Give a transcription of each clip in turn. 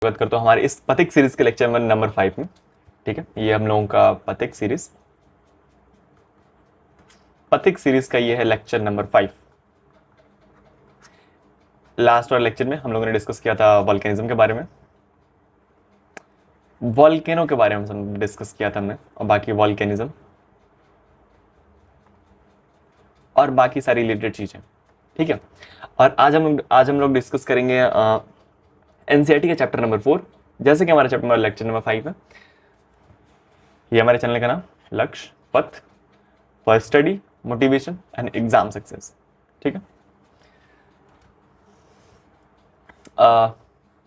स्वागत करता हूँ हमारे इस पथिक सीरीज के लेक्चर नंबर 5 में। ठीक है, ये हम लोगों का पथिक सीरीज का ये है लेक्चर नंबर 5। लास्ट वाले लेक्चर में हम लोगों ने डिस्कस किया था वॉल्केनिज्म के बारे में, वॉल्केनो के बारे में डिस्कस किया था हमने, और बाकी वॉल्केनिज्म और बाकी सारी रिलेटेड चीजें। ठीक है, और आज हम लोग डिस्कस करेंगे एनसीईआरटी का चैप्टर नंबर 4। जैसे कि हमारा चैप्टर लेक्चर नंबर 5 है, ये हमारे चैनल का नाम लक्ष्य पथ for study motivation and exam success. ठीक है,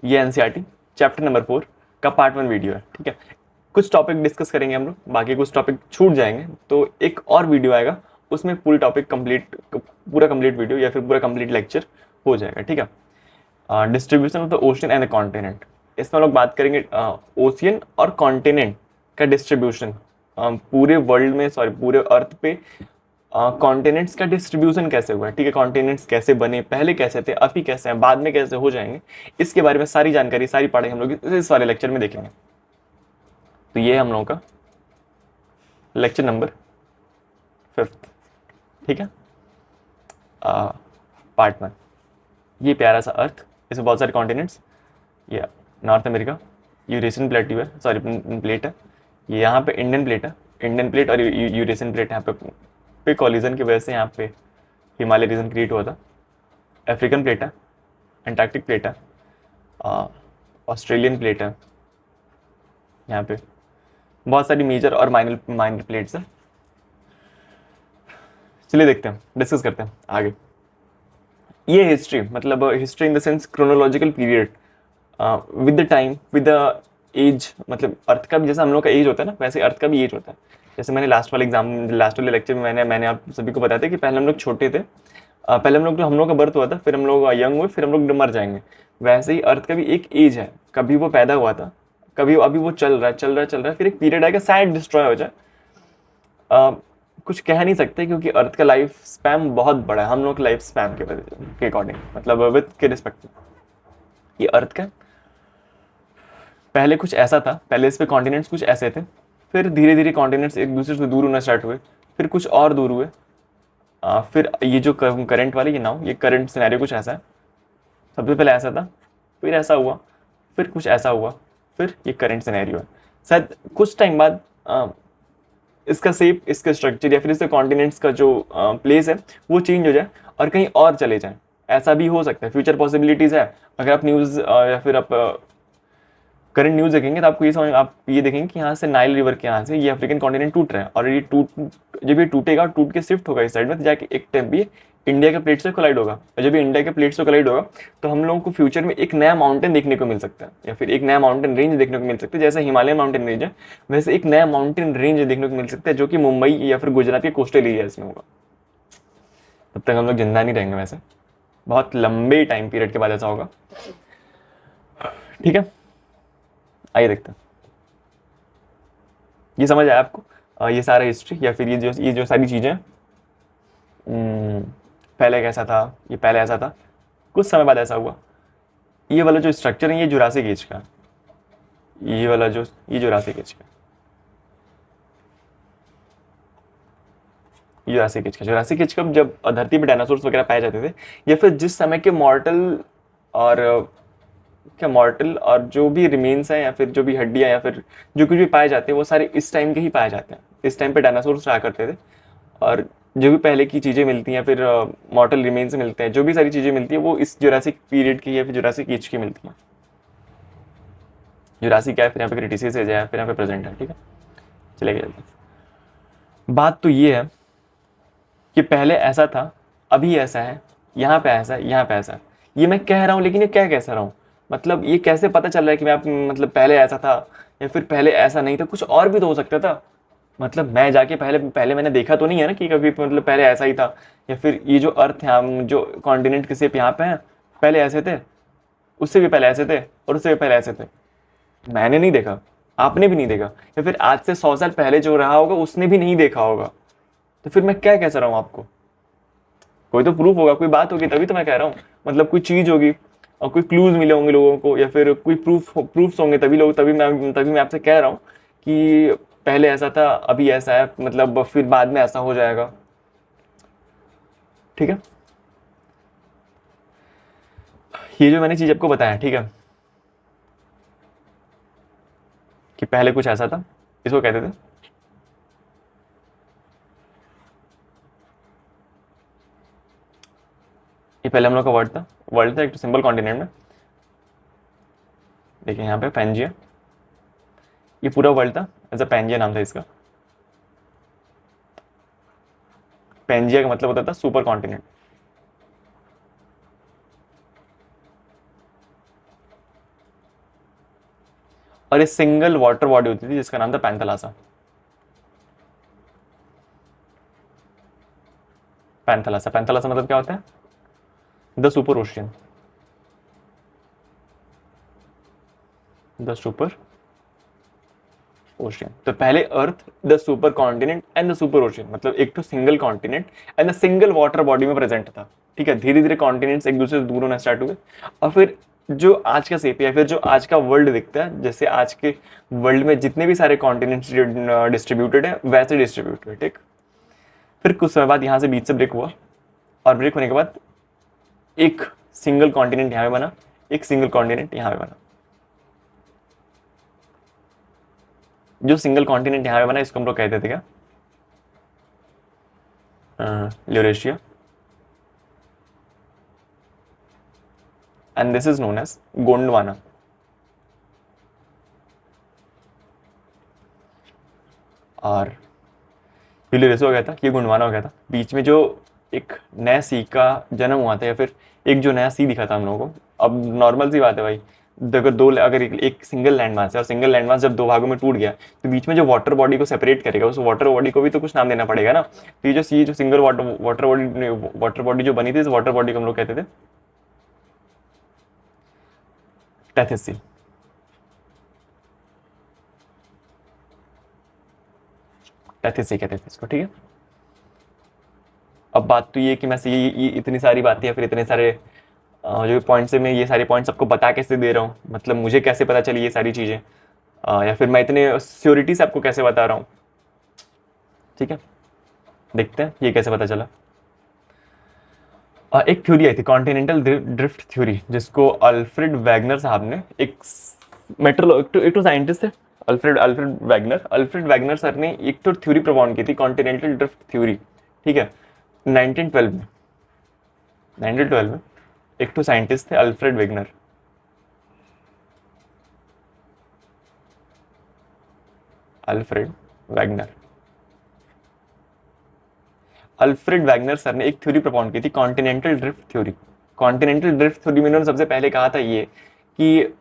ये एनसीईआरटी चैप्टर नंबर 4 का पार्ट 1 वीडियो है। ठीक है, कुछ टॉपिक डिस्कस करेंगे हम लोग, बाकी कुछ टॉपिक छूट जाएंगे, तो एक और वीडियो आएगा, उसमें पूरी टॉपिक पूरा कंप्लीट वीडियो या फिर पूरा कंप्लीट लेक्चर हो जाएगा। ठीक है, distribution of the ocean and the continent, इसमें हम लोग बात करेंगे ओशियन और कॉन्टिनेंट का डिस्ट्रीब्यूशन, पूरे वर्ल्ड में, सॉरी पूरे अर्थ पे कॉन्टिनेंट्स का डिस्ट्रीब्यूशन कैसे हुआ है। ठीक है, कॉन्टिनेंट्स कैसे बने, पहले कैसे थे, अभी कैसे हैं, बाद में कैसे हो जाएंगे, इसके बारे में सारी जानकारी, सारी पढ़ाई हम लोग इस वाले लेक्चर में देखेंगे। तो ये हम लोगों का लेक्चर नंबर 5। ठीक है, पार्ट 1। ये प्यारा सा अर्थ, इसमें बहुत सारे कॉन्टिनेंट्स, ये नॉर्थ अमेरिका, यूरेशियन प्लेट्यू है, सॉरी प्लेट है, ये यहाँ पे इंडियन प्लेट है, इंडियन प्लेट और यूरेशियन प्लेट यहाँ पे कॉलिजन की वजह से यहाँ पे हिमालय रीजन क्रिएट हुआ था। अफ्रीकन प्लेट है, एंटार्क्टिक प्लेट है, ऑस्ट्रेलियन प्लेट है, यहाँ पे बहुत सारी मेजर और माइनर प्लेट्स हैं। चलिए देखते हैं, डिस्कस करते हैं आगे। ये हिस्ट्री, मतलब history in the sense chronological period with the time, with the age, मतलब अर्थ का भी जैसा हम लोग का एज होता है ना, वैसे अर्थ का भी एज होता है। जैसे मैंने लास्ट वाले लेक्चर में मैंने आप सभी को बताया था कि पहले हम लोग छोटे थे, पहले हम लोग का बर्थ हुआ था, फिर हम लोग यंग हुए, फिर हम लोग मर जाएंगे। वैसे ही अर्थ का भी एक एज है, कभी वो पैदा हुआ था, कभी अभी वो चल रहा है, फिर एक पीरियड आएगा शायद डिस्ट्रॉय हो जाए। कुछ कह नहीं सकते, क्योंकि अर्थ का लाइफ स्पैम बहुत बड़ा है हम लोग लाइफ स्पैम के अकॉर्डिंग, मतलब विद के रिस्पेक्ट। ये अर्थ का पहले कुछ ऐसा था, पहले इस पे कॉन्टिनेंट्स कुछ ऐसे थे, फिर धीरे धीरे कॉन्टिनेंट्स एक दूसरे से दूर होना स्टार्ट हुए, फिर कुछ और दूर हुए, फिर ये जो करंट वाली ये करंट सिनेरियो कुछ ऐसा है। सबसे पहले ऐसा था, फिर ऐसा हुआ, फिर कुछ ऐसा हुआ, फिर ये करंट सिनेरियो है। शायद कुछ टाइम बाद इसका शेप, इसका स्ट्रक्चर या फिर इसके कॉन्टिनेंट्स का जो प्लेस है वो चेंज हो जाए और कहीं और चले जाए, ऐसा भी हो सकता है। फ्यूचर पॉसिबिलिटीज़ है। अगर आप न्यूज़ या फिर आप करंट न्यूज़ देखेंगे तो आप ये देखेंगे कि यहाँ से नाइल रिवर के यहाँ से ये अफ्रीकन कॉन्टिनेंट टूट रहा है, और ये जब ये टूटेगा, टूट के शिफ्ट होगा इस साइड में, तो जाके एक टाइम भी इंडिया के प्लेट से कोलाइड होगा, और जब ये इंडिया के प्लेट से कोलाइड होगा तो हम लोगों को फ्यूचर में एक नया माउंटेन देखने को मिल सकता है, या फिर एक नया माउंटेन रेंज देखने को मिल सकता है। जैसे हिमालय माउंटेन रेंज है, वैसे एक नया माउंटेन रेंज देखने को मिल सकता है, जो कि मुंबई या फिर गुजरात के कोस्टल एरियाज में होगा। तब तक हम लोग जिंदा नहीं रहेंगे, वैसे बहुत लंबे टाइम पीरियड के बाद ऐसा होगा। ठीक है, आइए देखते हैं। ये समझ आया आपको, ये सारा हिस्ट्री या फिर ये जो सारी चीज़ें, पहले कैसा था, ये पहले ऐसा था, कुछ समय बाद ऐसा हुआ। ये वाला जो स्ट्रक्चर है ये जुरासिक एज का, ये वाला जो ये जुरासिक एज का, जुरासिक एज का जब धरती पे डायनासोर्स वगैरह पाए जाते थे, या फिर जिस समय के मॉर्टल और जो भी रिमेन्स हैं या फिर जो भी हड्डियां या फिर जो कुछ भी पाए जाते हैं वो सारे इस टाइम के ही पाए जाते हैं। इस टाइम पे डायनासोर्स रहा करते थे, और जो भी पहले की चीज़ें मिलती हैं, फिर मॉर्टल रिमेन्स मिलते हैं, जो भी सारी चीज़ें मिलती हैं वो इस जुरासिक पीरियड की या फिर जुरासिक एज की मिलती हैं। जुरासिक क्या है, फिर यहाँ पे क्रिटिसिस एज है, फिर यहाँ पे प्रेजेंट है। ठीक है, चले गए। बात तो ये है कि पहले ऐसा था, अभी ऐसा है, यहाँ पे ऐसा है, यहाँ पे ऐसा है। ये मैं कह रहा हूँ, लेकिन ये क्या कैसे रहा हूँ, मतलब ये कैसे पता चल रहा है कि मैं मतलब पहले ऐसा था या फिर पहले ऐसा नहीं था, कुछ और भी तो हो सकता था। मतलब मैं जाके पहले मैंने देखा तो नहीं है ना कि कभी मतलब पहले ऐसा ही था, या फिर ये जो अर्थ है, हम जो कॉन्टिनेंट के शेप यहाँ पे हैं, पहले ऐसे थे, उससे भी पहले ऐसे थे, और उससे भी पहले ऐसे थे। मैंने नहीं देखा, आपने भी नहीं देखा, या फिर आज से 100 साल पहले जो रहा होगा उसने भी नहीं देखा होगा। तो फिर मैं क्या कह रहा हूँ आपको, कोई तो प्रूफ होगा, कोई बात होगी, तभी तो मैं कह रहा हूँ, मतलब कोई चीज़ होगी, और कोई क्लूज मिले होंगे लोगों को, या फिर कोई प्रूफ्स होंगे, तभी मैं आपसे कह रहा हूँ कि पहले ऐसा था, अभी ऐसा है, मतलब फिर बाद में ऐसा हो जाएगा। ठीक है, ये जो मैंने चीज आपको बताया, ठीक है, कि पहले कुछ ऐसा था, इसको कहते थे, ये पहले हम लोग का वर्ल्ड था एक सिंपल कॉन्टिनेंट में। देखिए यहाँ पे पैंजिया, ये पूरा वर्ल्ड था, ऐसा पैंजिया नाम था इसका। पैंजिया का मतलब होता था सुपर कॉन्टिनेंट। और ये सिंगल वाटर बॉडी होती थी जिसका नाम था पैंथलासा। पैंथलासा, पैंथलासा मतलब क्या होता है? The super ocean. The super ocean, तो पहले earth, the super continent and the super ocean, मतलब एक तो single continent and the single water body में प्रेजेंट था। ठीक है, धीरे धीरे कॉन्टिनेंट्स एक दूसरे से दूर होना स्टार्ट हुए, और फिर जो आज का सेप, या फिर जो आज का वर्ल्ड दिखता है, जैसे आज के वर्ल्ड में जितने भी सारे कॉन्टिनेंट्स डिस्ट्रीब्यूटेड है वैसे डिस्ट्रीब्यूटेड। ठीक, फिर कुछ समय बाद यहाँ से बीच से ब्रेक हुआ, और ब्रेक होने के बाद एक सिंगल कॉन्टिनेंट यहाँ पे बना, एक सिंगल कॉन्टिनेंट यहाँ पे बना। जो सिंगल कॉन्टिनेंट यहाँ पे बना इसको हम लोग कहते थे क्या? Eurasia, and this is known as Gondwana. और यूरेशिया हो गया था, ये गोंडवाना हो गया था। बीच में जो एक नया सी का जन्म हुआ था, या फिर एक जो नया सी दिखा था हम लोगों को। अब नॉर्मल सी बात है भाई, अगर अगर एक सिंगल लैंड मास है, और सिंगल लैंड मास जब दो भागों में टूट गया, तो बीच में जो वाटर बॉडी को सेपरेट करेगा, उस वाटर बॉडी को भी तो कुछ नाम देना पड़ेगा ना। तो ये जो सिंगल वाटर बॉडी जो बनी थी, इस वाटर बॉडी को हम लोग कहते थे टेथिस सी। टेथिस सी कहते थे इसको। ठीक है, अब बात तो ये कि मैं ये इतनी सारी बातें, या फिर इतने सारे जो पॉइंट्स है, मैं ये सारे पॉइंट्स आपको बता कैसे दे रहा हूँ, मतलब मुझे कैसे पता चली ये सारी चीज़ें, या फिर मैं इतने श्योरिटी से आपको कैसे बता रहा हूँ। ठीक है, देखते हैं ये कैसे पता चला। एक थ्योरी आई थी, कॉन्टिनेंटल ड्रिफ्ट थ्योरी, जिसको अल्फ्रेड वैगनर साहब ने, एक तो साइंटिस्ट थे, अल्फ्रेड वैगनर सर ने एक तो थ्योरी प्रपोन की थी, कॉन्टिनेंटल ड्रिफ्ट थ्योरी। ठीक है, 1912 में, 1912 में एक तो साइंटिस्ट थे Alfred Wegener. Alfred Wegener Alfred Wegener sir ने एक थ्योरी प्रपोन की थी, continental drift theory. Continental drift theory में उन्होंने सबसे पहले कहा था ये कि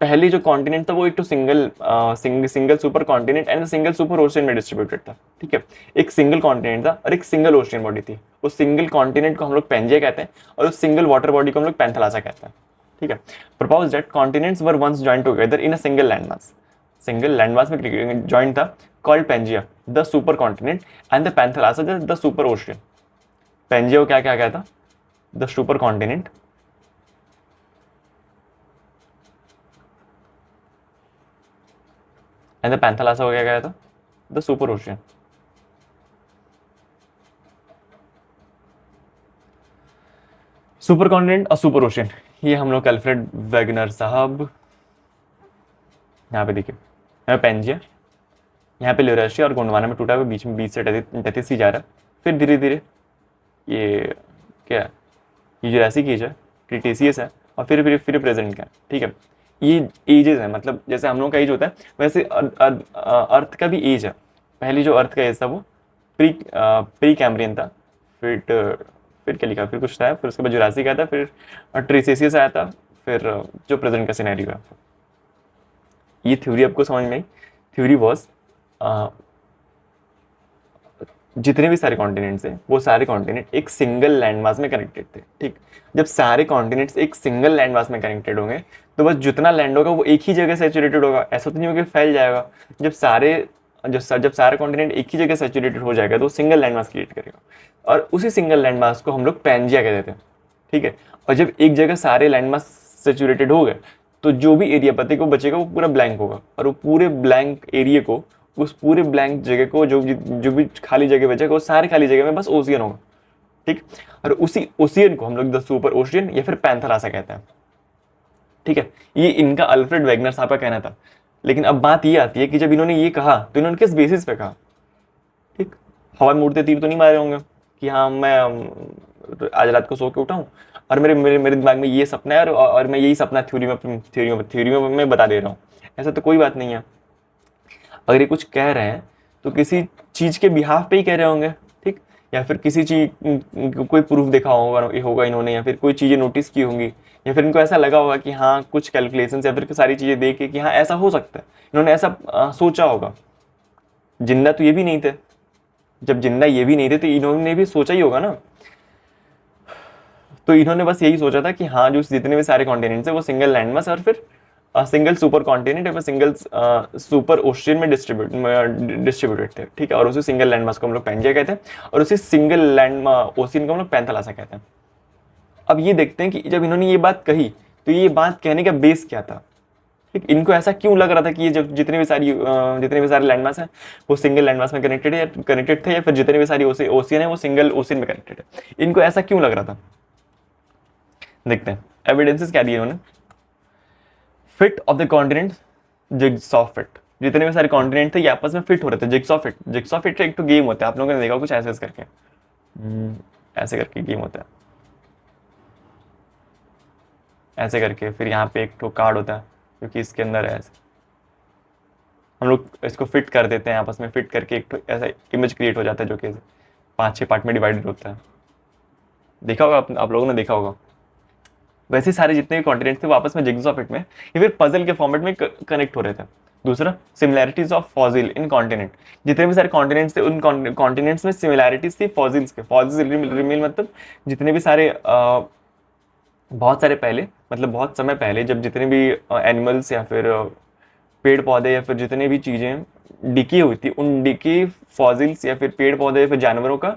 पहले जो कॉन्टिनेंट था वो एक तो single super continent and single super ocean में डिस्ट्रीब्यूटेड था। ठीक है, एक सिंगल कॉन्टिनेंट था और एक सिंगल ओशियन बॉडी थी। उस सिंगल कॉन्टिनेंट को हम लोग पेंजिया कहते हैं, और उस सिंगल वाटर बॉडी को हम लोग पैंथलासा कहते हैं। ठीक है, propose that continents were once joint together in a single landmass में जॉइंट था, called Pangaea the super continent and the Panthalassa the super ocean. Pangaea को क्या क्या कहता? The super continent, and the Panthalassa हो गया था the super ocean. Super continent और सुपर ओशियन, ये हम लोग अल्फ्रेड वैगनर साहब, यहाँ पे देखिए, यहाँ पे पेंजिया, यहाँ पे यूरेशिया और गोंडवाना में टूटा हुआ, बीच से टेथिस सी जा रहा है। फिर धीरे धीरे ये क्या है, ये जुरासिक एज है, क्रिटेशियस है, और फिर प्रेजेंट का। ठीक है, ये एजेस है, मतलब जैसे हम लोग का एज होता है वैसे अर्थ का भी एज है। पहली जो अर्थ का एज था वो प्री कैम्ब्रियन था। फिर क्या लिखा, फिर कुछ था, फिर उसके बाद जुरासिक आया था, फिर ट्रिसेसियस आया था, फिर जो प्रेजेंट का सिनेरियो है। ये थ्योरी आपको समझ में आई? थ्योरी वॉज, जितने भी सारे कॉन्टिनेंट्स हैं वो सारे कॉन्टिनेंट एक सिंगल लैंडमास में कनेक्टेड थे। ठीक, जब सारे कॉन्टिनेंट्स एक सिंगल लैंडमास में कनेक्टेड होंगे तो बस जितना लैंड होगा वो एक ही जगह सैचुरेटेड होगा, ऐसा तो नहीं होगा कि फैल जाएगा। जब सारे कॉन्टिनेंट एक ही जगह सैचुरेटेड हो जाएगा तो सिंगल लैंडमास क्रिएट करेगा, और उसी सिंगल लैंडमास को हम लोग पैंजिया कहते थे। ठीक है, और जब एक जगह सारे लैंडमार्क सेचुरेटेड हो गए तो जो भी एरिया बचेगा वो पूरा ब्लैंक होगा, और वो पूरे ब्लैंक एरिया को, उस पूरे ब्लैंक जगह को, जो भी खाली जगह बचेगा वो सारे खाली जगह में बस ओशियन होगा। ठीक, और उसी ओशियन को हम लोग द सुपर ओशियन या फिर पैंथेरासा कहते हैं। ठीक है, ये इनका अल्फ्रेड वेगनर साहब का कहना था। लेकिन अब बात ये आती है कि जब इन्होंने ये कहा तो इन्होंने किस बेसिस पे कहा? ठीक, हवा में उड़ते तीर तो नहीं मारे होंगे कि हाँ मैं आज रात को सो के उठा हूँ और मेरे मेरे मेरे दिमाग में ये सपना है और मैं यही सपना थ्योरी में मैं बता दे रहा हूँ। ऐसा तो कोई बात नहीं है। अगर ये कुछ कह रहे हैं तो किसी चीज के बिहाफ पे ही कह रहे होंगे। ठीक, या फिर किसी चीज कोई प्रूफ देखा होगा इन्होंने, या फिर कोई चीजें नोटिस की होंगी, या फिर इनको ऐसा लगा होगा कि हाँ कुछ कैलकुलेशन या फिर सारी चीजें देख के कि हाँ ऐसा हो सकता है, इन्होंने ऐसा सोचा होगा। जिंदा तो ये भी नहीं थे, जब जिंदा ये भी नहीं थे तो इन्होंने भी सोचा ही होगा ना। तो इन्होंने बस यही सोचा था कि हाँ जो जितने भी सारे कॉन्टिनेंट्स है वो सिंगल लैंड मास और फिर सिंगल सुपर कॉन्टिनेंट या फिर सिंगल सुपर ओशियन में डिस्ट्रीब्यूटेड थे। ठीक है, और उसी सिंगल लैंड मास को हम लोग पैंजिया कहते हैं, और उसी सिंगल लैंड ओशियन को हम लोग पैंथेरासा कहते हैं। अब ये देखते हैं कि जब इन्होंने ये बात कही तो ये बात कहने का बेस क्या था। ठीक, इनको ऐसा क्यों लग रहा था कि ये जब जितने भी सारे लैंडमास हैं वो सिंगल लैंडमास में कनेक्टेड थे, या फिर जितने भी सारी ओशियन है वो सिंगल ओशियन में कनेक्टेड है? इनको ऐसा क्यों लग रहा था? देखते हैं एविडेंसेस क्या दिए उन्होंने। Fit of the continent, jigsaw fit. जितने भी सारे कॉन्टिनेंट थे ये आपस में फिट हो रहे थे। जिगसॉ फिट एक तो गेम होता है, आप लोगों ने देखा कुछ ऐसे करके, ऐसे करके गेम होता है, ऐसे करके फिर यहाँ पे एक तो कार्ड होता है क्योंकि इसके अंदर है ऐसे, हम लोग इसको फिट कर देते हैं आपस में, फिट करके एक तो ऐसा इमेज क्रिएट हो जाता है जो कि 5-6 पार्ट में डिवाइडेड होता है। देखा होगा आप लोगों ने देखा होगा। वैसे सारे जितने भी कॉन्टिनेंट थे वो आपस में जिग्सॉ फिट में या फिर पजल के फॉर्मेट में कनेक्ट हो रहे थे। दूसरा, similarities of fossil in continent. जितने भी सारे कॉन्टिनेंट्स थे उन कॉन्टिनेंट्स में सिमिलैरिटीज थी फॉसिल्स के। फॉसिल्स रिमेल मतलब जितने भी सारे बहुत सारे पहले, मतलब बहुत समय पहले जब जितने भी एनिमल्स या फिर पेड़ पौधे या फिर जितने भी चीज़ें डिकी हुई थी उन डिकी फॉसिल्स या फिर पेड़ पौधे या फिर जानवरों का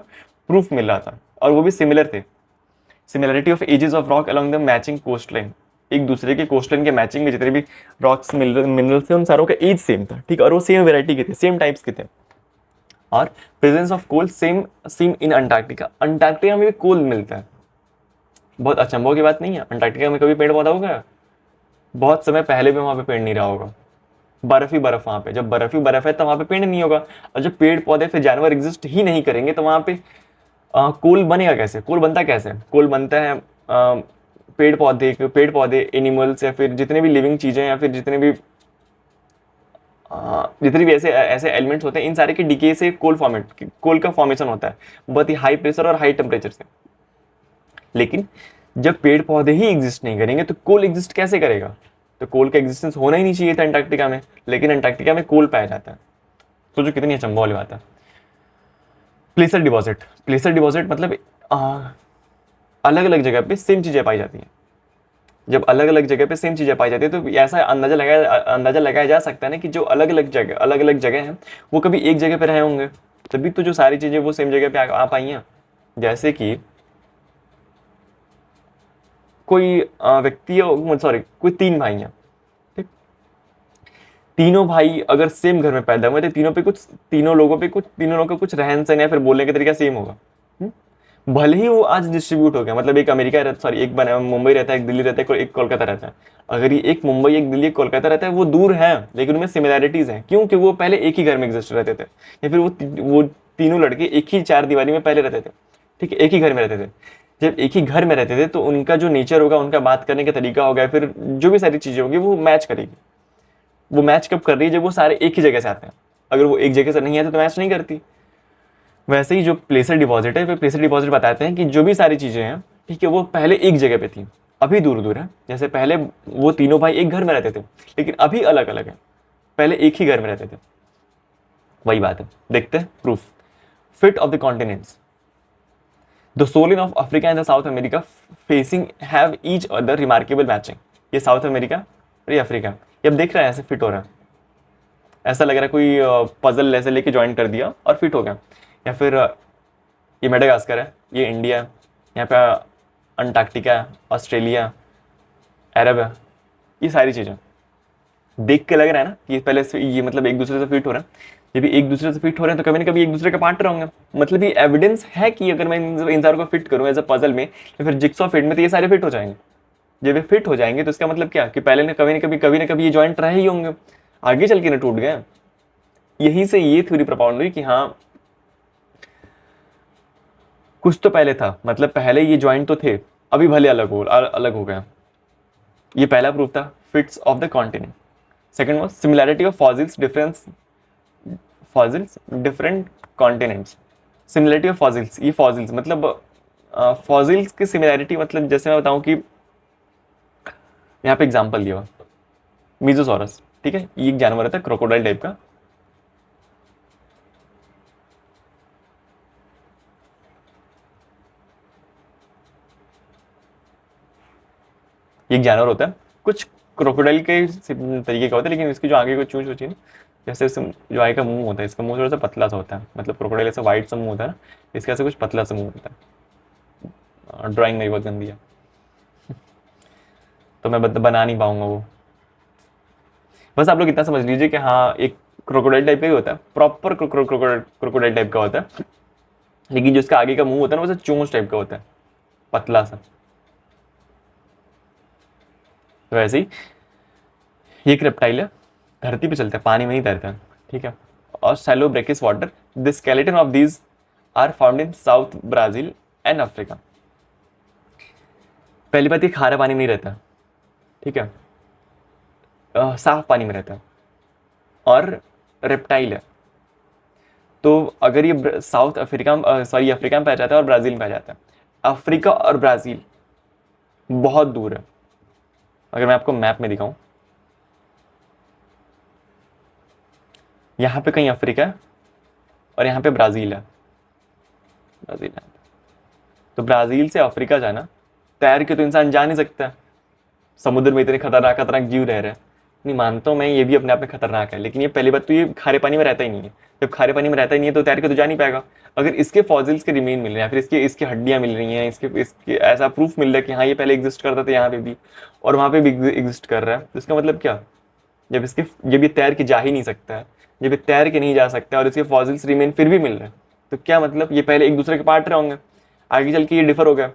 प्रूफ मिल रहा था, और वो भी सिमिलर थे। Similarity of ages of rock along the matching coast line. एक दूसरे के कोस्ट लाइन के मैचिंग में जितने भी रॉक्स मिनरल्स थे उन सारों का एज सेम था। ठीक, और वो सेम वेराइटी के थे, सेम टाइप्स के थे। और presence of coal seam in Antarctica. Antarctica में भी कोल मिलता है। बहुत अचंभव की बात नहीं है, अंटार्कटिका में कभी पेड़ पौधा होगा? बहुत समय पहले भी वहां पे पेड़ नहीं रहा होगा। बर्फ ही बर्फ, वहां पे जब बर्फ ही बर्फ है तो वहां पे पेड़ नहीं होगा, और जब पेड़ पौधे फिर जानवर एग्जिस्ट ही नहीं करेंगे तो वहां पे कोल बनेगा कैसे? कोल बनता कैसे? कोल बनता है पेड़ पौधे एनिमल्स या फिर जितने भी लिविंग चीजें या फिर जितने भी ऐसे ऐसे एलिमेंट्स होते हैं, इन सारे के डिके से कोल का फॉर्मेशन होता है, बहुत ही हाई प्रेशर और हाई टेम्परेचर से। लेकिन जब पेड़ पौधे ही एग्जिस्ट नहीं करेंगे तो कोल एग्जिस्ट कैसे करेगा? तो कोल का एग्जिस्टेंस होना ही नहीं चाहिए था अंटार्कटिका में, लेकिन अंटार्कटिका में कोल पाया जाता है। सोचो कितनी अचंभव वाली बात है। प्लेसर डिपॉजिट मतलब अलग अलग जगह पे सेम चीजें पाई जाती हैं। जब अलग अलग जगह पे सेम चीजें पाई जाती है तो ऐसा अंदाजा लगाया जा सकता है ना कि जो अलग अलग जगह हैं वो कभी एक जगह पे रहे होंगे, तभी तो जो सारी चीजें वो सेम जगह पे आ पाई हैं। जैसे कि कोई व्यक्ति, सॉरी कोई 3 भाई हैं। ठीक, तीनों भाई अगर सेम घर में पैदा हुए तो तीनों लोगों का कुछ रहन सहन या फिर बोलने का तरीका सेम होगा। भले ही वो आज डिस्ट्रीब्यूट हो गया, मतलब एक अमेरिका रहता, सॉरी एक मुंबई रहता है, एक दिल्ली रहता है, एक कोलकाता रहता है। अगर ये एक मुंबई एक दिल्ली एक कोलकाता रहता है, वो दूर है लेकिन उनमें सिमिलैरिटीज हैं। क्यों? कि वो पहले एक ही घर में एग्जिस्ट रहते थे, या फिर वो तीनों लड़के एक ही 4 दीवारी में पहले रहते थे। ठीक है, एक ही घर में रहते थे। जब एक ही घर में रहते थे तो उनका जो नेचर होगा, उनका बात करने का तरीका होगा, फिर जो भी सारी चीजें होगी वो मैच करेगी। वो मैच कब कर रही है? जब वो सारे एक ही जगह से आते हैं। अगर वो एक जगह से नहीं आते तो मैच नहीं करती। वैसे ही जो प्लेसर डिपॉजिट है, वो प्लेसर डिपॉजिट बताते हैं कि जो भी सारी चीजें हैं, ठीक है, वो पहले एक जगह पे थी, अभी दूर दूर है। जैसे पहले वो तीनों भाई एक घर में रहते थे लेकिन अभी अलग अलग है, पहले एक ही घर में रहते थे। वही बात है, देखते हैं proof. Fit of the continents, the shoreline of Africa and the South America facing have each other remarkable matching. ये साउथ अमेरिका और ये अफ्रीका, ये अब देख रहे हैं ऐसे फिट हो रहा है। ऐसा लग रहा है कोई पजल ऐसे लेके ज्वाइन कर दिया और फिट हो गया। या फिर ये मेडागास्कर है, ये इंडिया है, यहाँ पे अंटार्कटिका, ऑस्ट्रेलिया, अरब है, ये सारी चीज़ें देख के लग रहा है ना कि ये पहले से ये मतलब एक दूसरे से फिट हो रहे हैं। जब भी एक दूसरे से फिट हो रहे हैं तो कभी ना कभी एक दूसरे के पार्टनर होंगे। मतलब ये एविडेंस है कि अगर मैं इन सारों को फिट करूँ एज अ पजल में या फिर जिक्सॉ फिट में तो ये सारे फिट हो जाएंगे। जब ये फिट हो जाएंगे तो इसका मतलब क्या कि पहले ना कभी ये जॉइंट रहे ही होंगे, आगे चल के ना टूट गए। यहीं से ये थ्योरी प्रपाउंड हुई कि हाँ कुछ तो पहले था, मतलब पहले ये जॉइंट तो थे, अभी भले अलग हो गए। ये पहला प्रूफ था fits of the continent. Second was similarity of fossils different continents. Similarity of fossils, ये फॉसिल्स मतलब फॉसिल्स की सिमिलैरिटी, मतलब जैसे मैं बताऊं कि यहाँ पे एग्जांपल दिया हुआ मीजोसॉरस, ठीक है, ये एक जानवर था क्रोकोडाइल टाइप का। ये एक जानवर होता है, कुछ क्रोकोडाइल के तरीके का होता है, लेकिन इसकी जो आगे को चूंच होती है ना, जैसे जो आगे का मुंह होता है, इसका मुंह थोड़ा सा पतला सा होता है, मतलब क्रोकोडाइल ऐसा वाइट सा मुंह होता है ना, इसका ऐसे कुछ पतला सा मुंह होता है। ड्राइंग मेरी बहुत गंदी है तो मैं बना नहीं पाऊंगा वो। बस आप लोग इतना समझ लीजिए कि हाँ एक क्रोकोडाइल टाइप का ही होता है, प्रॉपर क्रोकोडाइल टाइप का होता है, लेकिन जो इसका आगे का मुंह होता है ना वो चोंच टाइप का होता है, पतला सा। तो वैसे ही ये एक रेप्टाइल है, धरती पे चलता है, पानी में नहीं तैरता है, ठीक है। और shallow brackish water, the skeleton of these are found in South Brazil and Africa. पहली बात ये खारा पानी में नहीं रहता, ठीक है, साफ पानी में रहता है और रेप्टाइल है। तो अगर ये साउथ अफ्रीका सॉरी अफ्रीका में पाया जाता है और ब्राजील में पाया जाता है। अफ्रीका और ब्राजील बहुत दूर है। अगर मैं आपको मैप में दिखाऊं, यहाँ पे कहीं अफ्रीका है और यहाँ पे ब्राजील है, ब्राजील है। तो ब्राजील से अफ्रीका जाना तैर के तो इंसान जा नहीं सकता, समुद्र में इतने खतरनाक खतरनाक जीव रह रहे हैं। नहीं मानता हूँ मैं, ये भी अपने आप में खतरनाक है, लेकिन ये पहली बात तो ये खारे पानी में रहता ही नहीं है। जब खारे पानी में रहता ही नहीं है तो तैर के तो जा नहीं पाएगा। अगर इसके फॉसिल्स के रिमेन मिल रहे हैं, फिर इसके इसकी हड्डियां मिल रही हैं, इसके ऐसा प्रूफ मिल रहा है कि हाँ ये पहले एग्जिस्ट करता था यहाँ पे भी और वहाँ पे भी एग्जिस्ट कर रहा है, तो इसका मतलब क्या, जब ये तैर के जा ही नहीं सकता है, जब ये तैर के नहीं जा सकता और इसके फॉसिल्स रिमेन फिर भी मिल रहे हैं, तो क्या मतलब ये पहले एक दूसरे के पार्ट रहे होंगे, आगे चल के ये डिफर हो गया।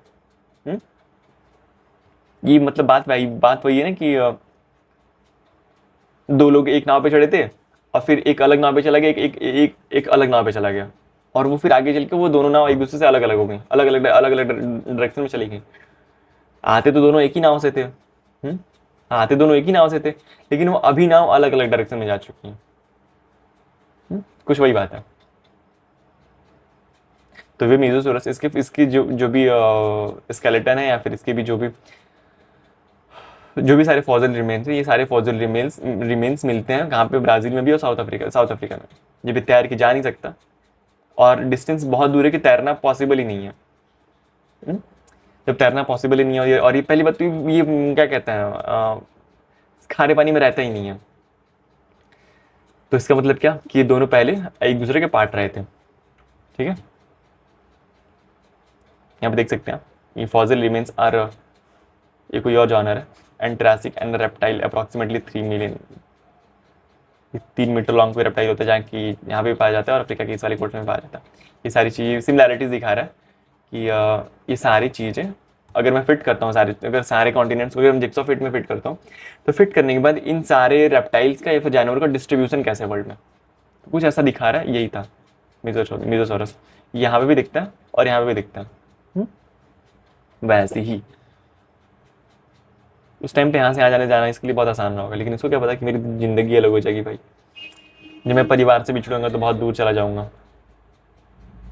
ये मतलब बात वही है ना कि दो लोग एक नाव पे चढ़े थे और फिर एक अलग नाव पे चला गया, एक अलग नाव पे चला गया, और वो फिर आगे चल के वो दोनों नाव एक दूसरे से अलग अलग हो गई, अलग अलग डायरेक्शन में चली गई। आते तो दोनों एक ही नाव से थे, आते दोनों एक ही नाव से थे, लेकिन वो अभी नाव अलग अलग डायरेक्शन में जा चुकी है। कुछ वही बात है। तो वे मीजोसोरस, इसकी जो भी स्केलेटन है या फिर इसके भी जो भी सारे फॉसिल रिमेन्स हैं, ये सारे फॉसिल रिमेन्स मिलते हैं कहाँ पे, ब्राजील में भी और साउथ अफ्रीका में। ये भी तैर के जा नहीं सकता और डिस्टेंस बहुत दूर है कि तैरना पॉसिबल ही नहीं है। जब तैरना पॉसिबल ही नहीं है और ये पहली बात तो ये क्या कहते हैं, खारे पानी में रहता ही नहीं है, तो इसका मतलब क्या कि ये दोनों पहले एक दूसरे के पार्ट रहे थे, ठीक है। यहाँ पे देख सकते हैं ये फॉसिल रिमेन्स आर, ये कोई और जानवर है, Triassic and reptile approximately 3 million. 3 metre long कोई रेप्टाइल होता है जहाँ की यहाँ पे पाया जाता है और अफ्रीका की इस वाली कोर्ट में पाया जाता है। ये सारी चीज़ें सिमिलैरिटीज दिखा रहा है कि ये सारी चीज़ें अगर मैं फिट करता हूँ अगर सारे कॉन्टिनेंट्स को अगर मैं जिक्सॉ फिट में फिट करता हूँ, तो फिट करने के बाद इन सारे रेप्टाइल्स का या फिर जानवर का डिस्ट्रीब्यूशन कैसे वर्ल्ड में, तो कुछ ऐसा दिखा रहा है। यही था मीजोसॉरस, यहाँ पे भी दिखता है और यहाँ पे भी दिखता है। वैसे ही उस टाइम पे यहाँ से आ जाने जाना इसके लिए बहुत आसान होगा, लेकिन इसको क्या पता कि मेरी जिंदगी अलग हो जाएगी भाई, जब मैं परिवार से बिछड़ूंगा तो बहुत दूर चला जाऊंगा।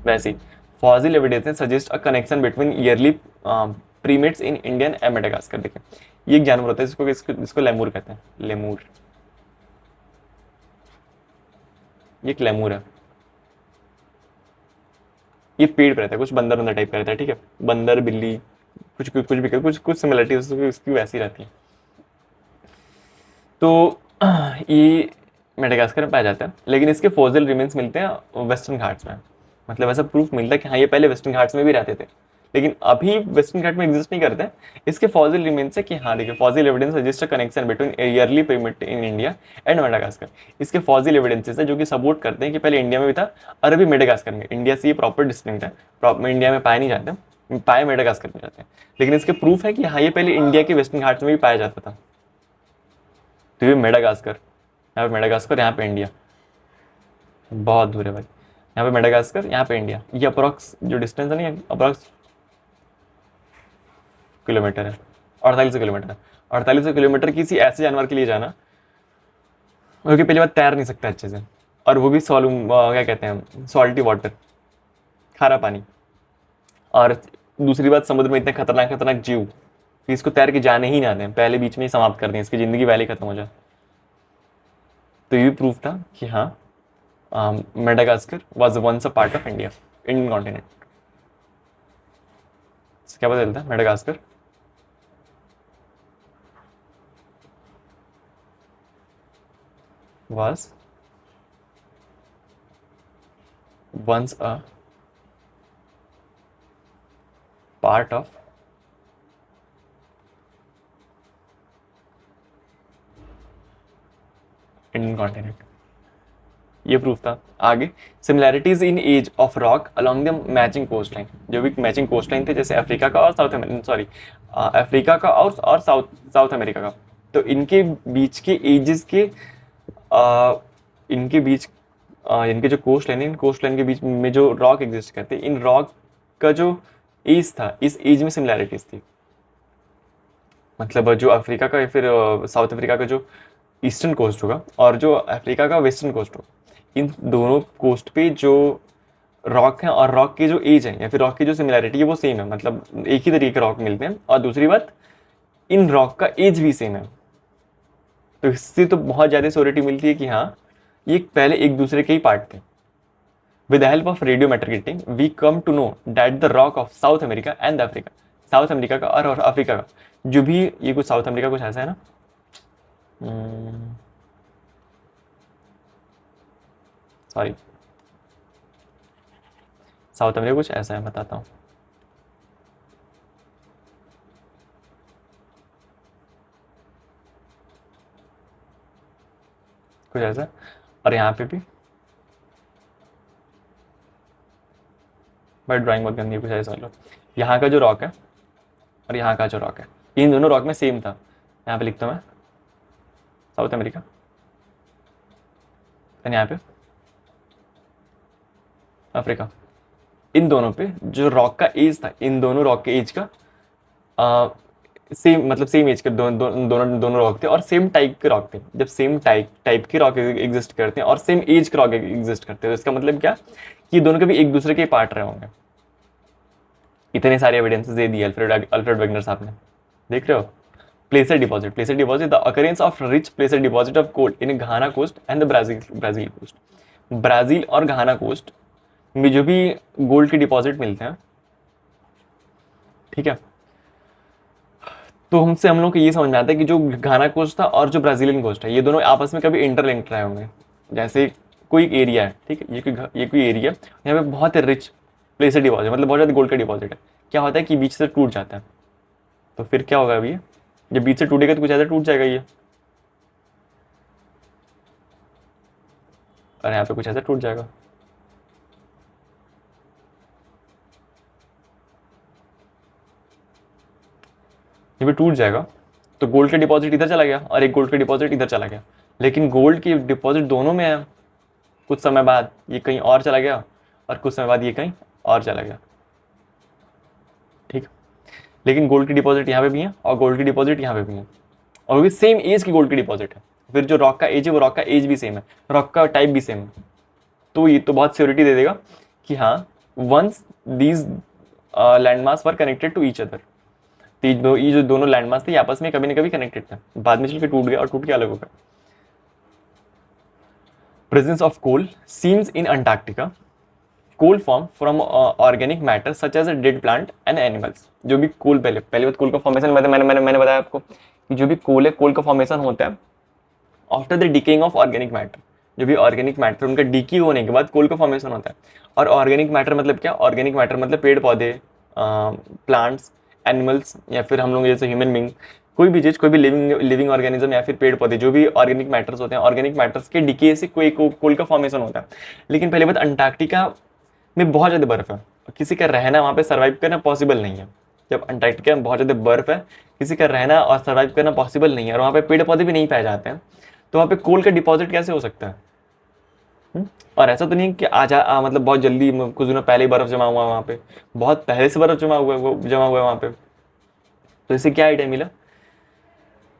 वैसे fossil evidence suggest a connection between early primates in Indian and Madagascar. देखिए ये एक जानवर होता है इसको लेमूर कहते हैं, लेमूर, ये एक लेमूर है। ये पेड़ पे रहता है, कुछ बंदर टाइप का रहता है, ठीक है, बंदर बिल्ली कुछ सिमिलरिटी उसकी वैसी रहती है। तो ये मेडागास्कर में पाया जाता है, लेकिन इसके फॉसिल रिमेन्स मिलते हैं वेस्टर्न घाट्स में। मतलब ऐसा प्रूफ मिलता है कि हाँ ये पहले वेस्टर्न घाट्स में भी रहते थे, लेकिन अभी वेस्टर्न घाट में एग्जिस्ट नहीं करते हैं। इसके फॉसिल रिमेन्स है कि हाँ देखिए, fossil evidence suggest a connection between yearly pyramid in India and Madagascar. इसके फॉसिल एविडेंसेस है जो कि सपोर्ट करते हैं कि पहले इंडिया में भी था और अभी मेडागास्कर में। इंडिया से ये प्रॉपर डिस्टिंक्ट है, इंडिया में पाए नहीं जाते, पाए मेडागास्कर में जाते हैं। लेकिन इसके प्रूफ है कि हाँ ये पहले इंडिया के वेस्टर्न घाट में भी पाया जाता था। तो ये मेडागास्कर, यहाँ पे मेडागास्कर, यहाँ पे इंडिया, बहुत दूर है भाई। यहाँ पे मेडागास्कर, यहाँ पे इंडिया, ये अप्रॉक्स जो डिस्टेंस है ना, अप्रॉक्स किलोमीटर है, 48 किलोमीटर है। 48 किलोमीटर किसी ऐसे जानवर के लिए जाना जो कि पहली बात तैर नहीं सकता अच्छे से, और वो भी क्या कहते हैं, सॉल्टी वाटर, खारा पानी। और दूसरी बात, समुद्र में इतने खतरनाक खतरनाक जीव कि इसको तैर के जाने ही ना दें, पहले बीच में ही समाप्त कर दें, इसकी जिंदगी पहले ही खत्म हो जाए। तो ये भी प्रूफ था कि हाँ, Madagascar was once a part of India, Indian continent. क्या पता चलता है? Madagascar was once a part of Indian continent. ये प्रूफ था। आगे, similarities in age of rock along the matching coast line, जो भी मैचिंग कोस्ट लाइन थे, जैसे अफ्रीका का और अफ्रीका का और साउथ अमेरिका का। तो इनके बीच के एजेस के इनके बीच इनके जो कोस्ट लाइन है, इन कोस्ट लाइन के बीच में जो रॉक एग्जिस्ट करते हैं, इन रॉक का जो एज था, इस एज में सिमिलैरिटीज थी। मतलब जो अफ्रीका का या फिर साउथ अफ्रीका का जो ईस्टर्न कोस्ट होगा और जो अफ्रीका का वेस्टर्न कोस्ट होगा, इन दोनों कोस्ट पे जो रॉक है और रॉक की जो एज है या फिर रॉक की जो सिमिलैरिटी है वो सेम है। मतलब एक ही तरीके के रॉक मिलते हैं, और दूसरी बात, इन रॉक का एज भी सेम है। तो इससे तो बहुत ज़्यादा श्योरिटी मिलती है कि हाँ, ये पहले एक दूसरे के ही पार्ट थे। With the help of radio matter getting we come to know that the rock of South America and Africa, South America का और अफ्रीका का जो भी, ये कुछ साउथ अमेरिका कुछ ऐसा है ना, सॉरी, साउथ अमेरिका कुछ ऐसा है, बताता हूँ। कुछ ऐसा, और यहाँ पे भी भाई ड्राइंग बहुत गंदी है, कुछ ऐसा लो। यहाँ का जो रॉक है और यहाँ का जो रॉक है, इन दोनों रॉक में सेम था। यहाँ पे लिखता हूँ मैं साउथ अमेरिका, यहाँ पे अफ्रीका। इन दोनों पे जो रॉक का एज था, इन दोनों रॉक के एज का सेम, मतलब सेम एज के दोनों रॉक थे और सेम टाइप के रॉक थे। जब सेम टाइप के रॉक एग्जिस्ट करते हैं और सेम एज के रॉक एग्जिस्ट करते हैं, तो इसका मतलब क्या कि दोनों कभी एक दूसरे के पार्ट रहे होंगे। इतने सारे एविडेंसेस दे दिए अल्फ्रेड वेगनर साहब ने, देख रहे हो। Placer deposit the occurrence of rich placer deposit of gold in Ghana coast and the Brazil coast. Brazil और घाना कोस्ट में जो भी गोल्ड के डिपॉजिट मिलते हैं, ठीक है, तो हम लोग को ये समझ में आता है कि जो घाना कोस्ट था और जो ब्राजीलियन कोस्ट है, ये दोनों आपस में कभी इंटरलिंक्ड रहे होंगे। जैसे कोई एरिया है, ठीक है, ये कोई एरिया, यहाँ पे बहुत रिच प्लेसर डिपॉजिट, मतलब बहुत ज़्यादा गोल्ड का डिपॉजिट है। क्या होता है कि बीच से टूट जाता है, तो फिर क्या होगा अभी, जब बीच से टूटेगा तो कुछ ऐसा टूट जाएगा ये, और यहाँ पे कुछ ऐसा टूट जाएगा। ये भी टूट जाएगा, तो गोल्ड का डिपॉजिट इधर चला गया और एक गोल्ड का डिपॉजिट इधर चला गया। लेकिन गोल्ड की डिपॉजिट दोनों में है। कुछ समय बाद ये कहीं और चला गया और कुछ समय बाद ये कहीं और चला गया, ठीक। लेकिन गोल्ड की डिपॉजिट यहाँ पे भी है और गोल्ड की डिपॉजिट यहाँ पे भी है, और वो भी सेम एज की गोल्ड की डिपॉजिट है। फिर जो रॉक का एज है वो रॉक का एज भी सेम है, रॉक का टाइप भी सेम है। तो ये तो बहुत श्योरिटी दे देगा कि हाँ, once these landmarks were connected to each other. ये जो दोनों लैंडमार्क्स थे आपस में कभी ना कभी कनेक्टेड थे, बाद में चल के टूट गया और टूट के अलग हो गया। Presence of coal seams in Antarctica, coal form from organic matter such as a dead plant and animals. जो भी कोल, पहले बात कोल का फॉर्मेशन मैंने बताया आपको कि जो भी कोल है, कोल का फॉर्मेशन होता है after the decaying of organic matter. जो भी ऑर्गेनिक मैटर उनका डिकी होने के बाद कोल का फॉर्मेशन होता है। और ऑर्गेनिक मैटर मतलब क्या, ऑर्गेनिक मैटर मतलब पेड़ पौधे, प्लांट्स, एनिमल्स, या फिर हम लोग जैसे ह्यूमन बींग, कोई भी चीज़, कोई भी लिविंग ऑर्गेनिज्म या फिर पेड़ पौधे, जो भी ऑर्गेनिक मैटर्स होते हैं, ऑर्गेनिक मैटर्स के डिके से कोई का फॉर्मेशन होता है। लेकिन पहले बात, अंटार्कटिका में बहुत ज़्यादा बर्फ है, किसी का रहना वहाँ पे सर्वाइव करना पॉसिबल नहीं है। जब अंटार्कटिका में बहुत ज़्यादा बर्फ है, किसी का रहना और सर्वाइव करना पॉसिबल नहीं है, और वहाँ पे पेड़ पौधे भी नहीं पाए जाते हैं, तो वहाँ पे कोल का डिपॉजिट कैसे हो सकता है? और ऐसा तो नहीं कि मतलब बहुत जल्दी, कुछ दिनों पहले ही बर्फ जमा हुआ है वहाँ पे, बहुत पहले से बर्फ जमा हुआ है वहाँ पे। तो इससे क्या आइडिया मिला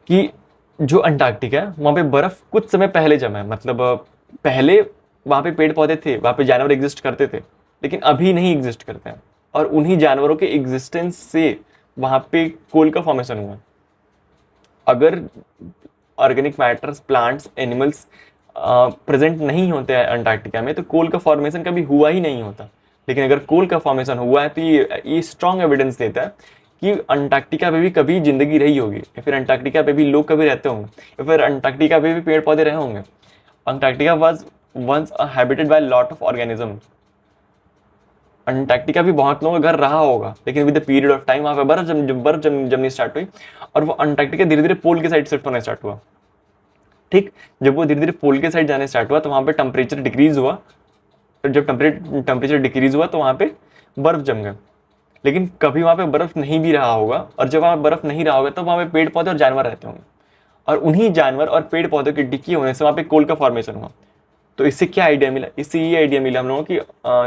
कि जो अंटार्कटिका है वहाँ पे बर्फ कुछ समय पहले जमा है, मतलब पहले वहाँ पे पेड़ पौधे थे, वहाँ पे जानवर एग्जिस्ट करते थे, लेकिन अभी नहीं एग्जिस्ट करते हैं, और उन्हीं जानवरों के एग्जिस्टेंस से वहाँ पे कोल का फॉर्मेशन हुआ। अगर organic matters, plants, animals present नहीं होते हैं अंटार्कटिका में, तो कोल का फॉर्मेशन कभी हुआ ही नहीं होता। लेकिन अगर कोल का फॉर्मेशन हुआ है, तो ये स्ट्रॉन्ग एविडेंस देता है कि अंटार्कटिका पे भी कभी जिंदगी रही होगी, या फिर अंटार्कटिका पे भी लोग कभी रहते होंगे, या फिर अंटार्कटिका पे भी पेड़ पौधे रहे होंगे। Antarctica was once habited by lot of organism. Antarctica भी बहुत लोगों का घर रहा होगा, लेकिन with the period of time वहाँ पे बर्फ जमनी स्टार्ट हुई, और वो अंटार्कटिका धीरे धीरे पोल के साइड शिफ्ट होना स्टार्ट हुआ। ठीक, जब वो धीरे धीरे पोल के साइड जाने स्टार्ट हुआ, तो वहाँ पे टेम्परेचर डिक्रीज हुआ। फिर जब टेम्परेचर डिक्रीज हुआ, तो वहाँ पे बर्फ जम गए। लेकिन कभी वहाँ पे बर्फ नहीं भी रहा होगा, और जब वहाँ बर्फ नहीं रहा होगा, तब वहाँ पे पेड़ पौधे और जानवर रहते होंगे, और उन्हीं जानवर और पेड़ पौधों के डिक्की होने से वहाँ पे कोल का फॉर्मेशन हुआ। तो इससे क्या आइडिया मिला? इससे ये आइडिया मिला हम लोगों की,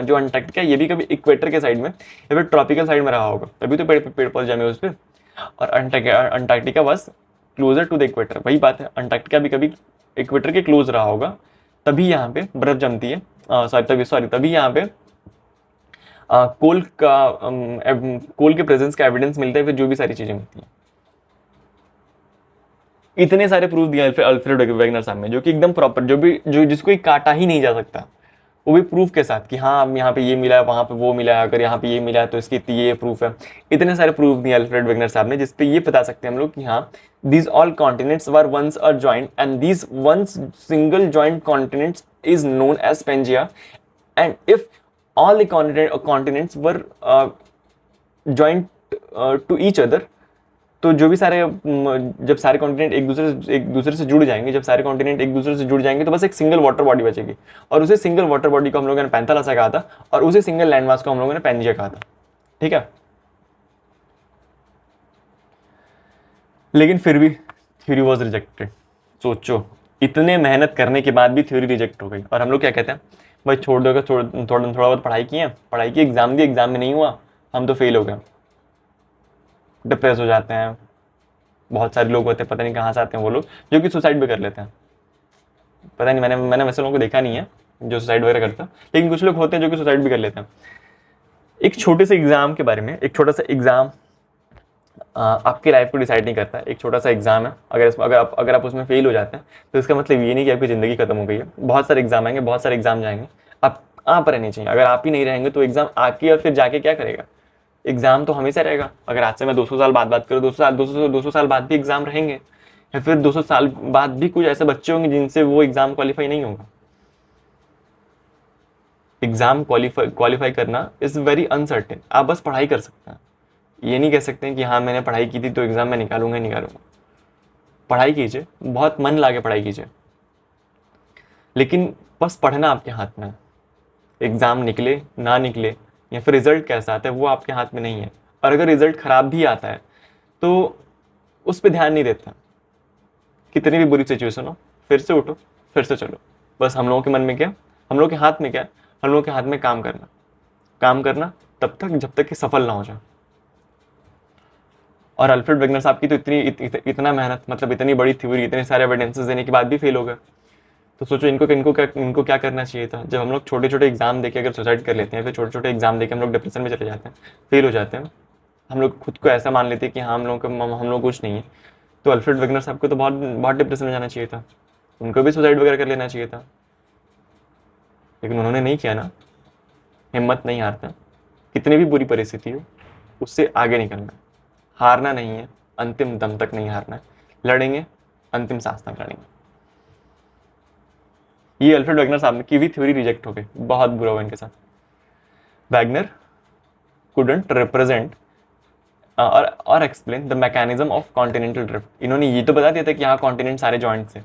जो अंटार्कटिका है, ये भी कभी इक्वेटर के साइड में या फिर ट्रॉपिकल साइड में रहा होगा, तभी तो पेड़ पौधे जमे उस पर। और अंटार्कटिका बस क्लोजर टू द इक्वेटर, वही बात है, अंटार्कटिका भी कभी इक्वेटर के क्लोज रहा होगा, तभी यहाँ पे बर्फ जमती है। तभी यहाँ पे कोल के प्रेजेंस का एविडेंस मिलता है, फिर जो भी सारी चीजें मिलती हैं। इतने सारे प्रूफ दिए अल्फ्रेड वेगनर साहब ने, जो कि एकदम प्रॉपर, जो जिसको ही काटा ही नहीं जा सकता, वो भी प्रूफ के साथ कि हाँ यहाँ पे ये मिला है, वहाँ पे वो मिला है, अगर यहाँ पे ये मिला है तो इसकी ये प्रूफ है। इतने सारे प्रूफ दिए अल्फ्रेड वेगनर साहब ने, जिसपे ये बता सकते हैं हम लोग कि हाँ, these all continents were once a joint, and these once single joint continents is known as Pangea, and if all the continents were joined to each other, तो जो भी सारे जब सारे कॉन्टिनेंट एक दूसरे से जुड़ जाएंगे, जब सारे कॉन्टिनेंट एक दूसरे से जुड़ जाएंगे, तो बस एक सिंगल वाटर बॉडी बचेगी, और उसे सिंगल वाटर बॉडी को हम लोगों ने पैंथालसा कहा था, और उसे सिंगल लैंडमास को हम लोगों ने पैंजिया कहा था। ठीक है, लेकिन फिर भी थ्योरी वॉज रिजेक्टेड। सोचो, इतने मेहनत करने के बाद भी थ्योरी रिजेक्ट हो गई, और हम लोग क्या कहते हैं, भाई छोड़ दो, थोड़ा बहुत पढ़ाई की है, पढ़ाई की, एग्जाम दी, एग्जाम में नहीं हुआ, हम तो फेल हो गए। डिप्रेस हो जाते हैं। बहुत सारे लोग होते हैं, पता नहीं कहाँ से आते हैं वो लोग, जो कि सुसाइड भी कर लेते हैं। पता नहीं, मैंने वैसे लोगों को देखा नहीं है जो सुसाइड वगैरह करता है, लेकिन कुछ लोग होते हैं जो कि सुसाइड भी कर लेते हैं। एक छोटे से एग्जाम के बारे में, एक छोटा सा एग्जाम आपकी लाइफ को डिसाइड नहीं करता है। एक छोटा सा एग्जाम है, अगर आप उसमें फेल हो जाते हैं, तो इसका मतलब ये नहीं कि आपकी ज़िंदगी खत्म हो गई है। बहुत सारे एग्जाम आएंगे, बहुत सारे एग्जाम जाएंगे, आप रहने चाहिए। अगर आप ही नहीं रहेंगे, तो एग्जाम आके और फिर जाके क्या करेगा? एग्जाम तो हमेशा रहेगा। अगर आज से मैं 200 साल बाद बात करूँ, 200 साल बाद भी एग्जाम रहेंगे, या फिर 200 साल बाद भी कुछ ऐसे बच्चे होंगे जिनसे वो एग्जाम क्वालिफाई नहीं होगा। एग्जाम क्वालिफाई करना इज वेरी अनसर्टेन। आप बस पढ़ाई कर सकते हैं, ये नहीं कह सकते हैं कि हाँ मैंने पढ़ाई की थी तो एग्जाम में निकालूंगा ही निकालूंगा। पढ़ाई कीजिए, बहुत मन ला के पढ़ाई कीजिए, लेकिन बस पढ़ना आपके हाथ में है। एग्जाम निकले ना निकले, या फिर रिजल्ट कैसा आता है, वो आपके हाथ में नहीं है। और अगर रिजल्ट खराब भी आता है, तो उस पर ध्यान नहीं देता। कितनी भी बुरी सिचुएशन हो, फिर से उठो, फिर से चलो। बस हम लोगों के मन में क्या, हम लोगों के हाथ में क्या, हम लोगों के हाथ में काम करना, काम करना तब तक जब तक कि सफल ना हो जाए। और अल्फ्रेड वेगनर साहब की तो इतना मेहनत, मतलब इतनी बड़ी थ्योरी, इतने सारे एविडेंसेस देने के बाद भी फेल हो गए। तो सोचो इनको क्या करना चाहिए था। जब हम लोग छोटे छोटे एग्जाम देके अगर सुसाइड कर लेते हैं, फिर छोटे छोटे एग्जाम देके हम लोग डिप्रेशन में चले जाते हैं, फेल हो जाते हैं, हम लोग खुद को ऐसा मान लेते हैं कि हाँ हम लोग कुछ नहीं है, तो अल्फ्रेड वेगनर साहब को तो बहुत बहुत डिप्रेशन में जाना चाहिए था, उनको भी सुसाइड वगैरह कर लेना चाहिए था, लेकिन उन्होंने नहीं किया ना। हिम्मत नहीं हारता, कितनी भी बुरी परिस्थिति हो उससे आगे निकलना, हारना नहीं है, अंतिम दम तक नहीं हारना है, लड़ेंगे, अंतिम सांस तक लड़ेंगे। ये अल्फ्रेड वेगनर साहब की भी थ्योरी रिजेक्ट हो गई, बहुत बुरा हुआ इनके साथ। वैगनर couldn't represent और explain the mechanism of continental drift. इन्होंने ये तो बता दिया था कि यहाँ कॉन्टिनेंट सारे जॉइंट थे,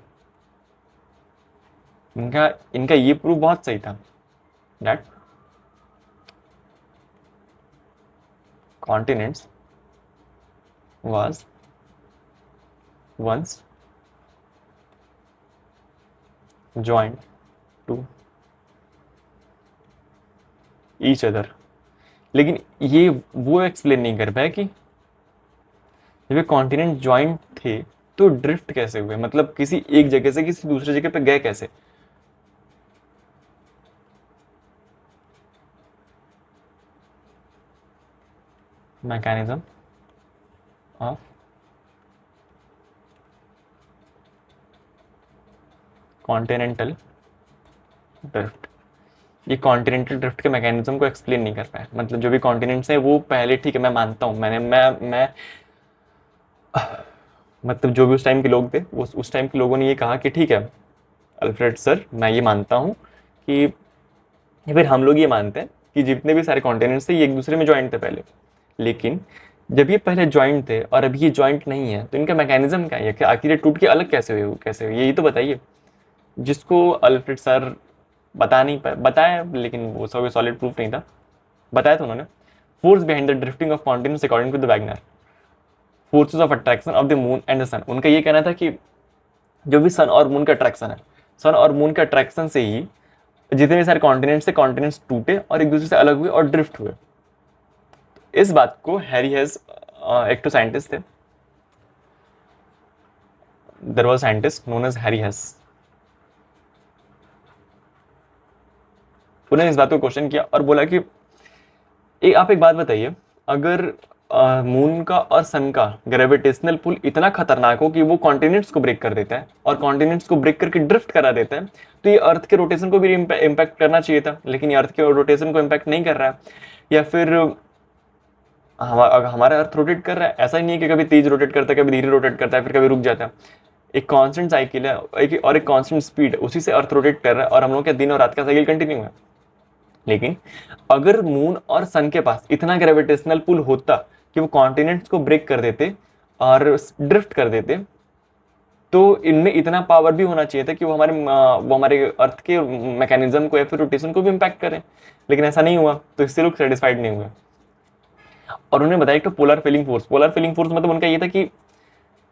इनका इनका ये प्रूफ बहुत सही था that continents was once joined to each other। लेकिन ये वो एक्सप्लेन नहीं कर पाया कि जब ये कॉन्टिनेंट ज्वाइंट थे तो ड्रिफ्ट कैसे हुए, मतलब किसी एक जगह से किसी दूसरे जगह पे गए कैसे। मैकेनिज्म ऑफ कॉन्टिनेंटल ड्रिफ्ट, ये कॉन्टिनेंटल ड्रिफ्ट के मैकेनिज्म को एक्सप्लेन नहीं कर पाया। मतलब जो भी कॉन्टिनेंट्स हैं वो पहले ठीक है मैं मानता हूँ, मैं मतलब जो भी उस टाइम के लोग थे उस टाइम के लोगों ने ये कहा कि ठीक है अल्फ्रेड सर मैं ये मानता हूँ कि, या फिर हम लोग ये मानते हैं कि जितने भी सारे कॉन्टिनेंट्स थे ये एक दूसरे में ज्वाइंट थे पहले, लेकिन जब ये पहले ज्वाइंट थे और अभी ये ज्वाइंट नहीं है तो इनका मैकेनिज्म क्या है कि आखिर ये टूट के अलग कैसे हुए, कैसे हुए यही तो बताइए। जिसको अल्फ्रेड सर बता नहीं पाए, बताया लेकिन वो सब सॉलिड प्रूफ नहीं था, बताया था उन्होंने। Force behind the drifting of continents according to the Wegener, forces of attraction of the moon and the sun. उनका ये कहना था कि जो भी सन और मून का अट्रैक्शन है, सन और मून के अट्रैक्शन से ही जितने भी सारे कॉन्टिनेंट्स थे कॉन्टिनेंट्स टूटे और एक दूसरे से अलग हुए और ड्रिफ्ट हुए। इस बात को हैरी हेज, एक तो साइंटिस्ट थे, there was scientist known as Harry Hess, उन्होंने इस बात को क्वेश्चन किया और बोला कि आप एक बात बताइए, अगर मून का और सन का ग्रेविटेशनल पुल इतना खतरनाक हो कि वो कॉन्टिनेंट्स को ब्रेक कर देता है और कॉन्टिनेंट्स को ब्रेक करके ड्रिफ्ट करा देता है, तो ये अर्थ के रोटेशन को भी इम्पैक्ट करना चाहिए था, लेकिन ये अर्थ के रोटेशन को इम्पैक्ट नहीं कर रहा है। या फिर हमारा अर्थ रोटेट कर रहा है, ऐसा ही नहीं है कि कभी तेज रोटेट करता है, कभी धीरे रोटेट करता है, फिर कभी रुक जाता है। एक कांस्टेंट साइकिल है और एक कांस्टेंट स्पीड, उसी से अर्थ रोटेट कर रहा है और हम लोग क्या दिन और रात का साइकिल कंटिन्यू है। लेकिन अगर मून और सन के पास इतना ग्रेविटेशनल पुल होता कि वो कॉन्टिनेंट्स को ब्रेक कर देते और ड्रिफ्ट कर देते, तो इनमें इतना पावर भी होना चाहिए था कि वो हमारे अर्थ के मैकेनिज्म को या फिर रोटेशन को भी इम्पैक्ट करें, लेकिन ऐसा नहीं हुआ, तो इससे लोग सेटिस्फाइड नहीं हुए। और उन्होंने बताया कि polar feeling force, polar feeling force मतलब उनका ये था कि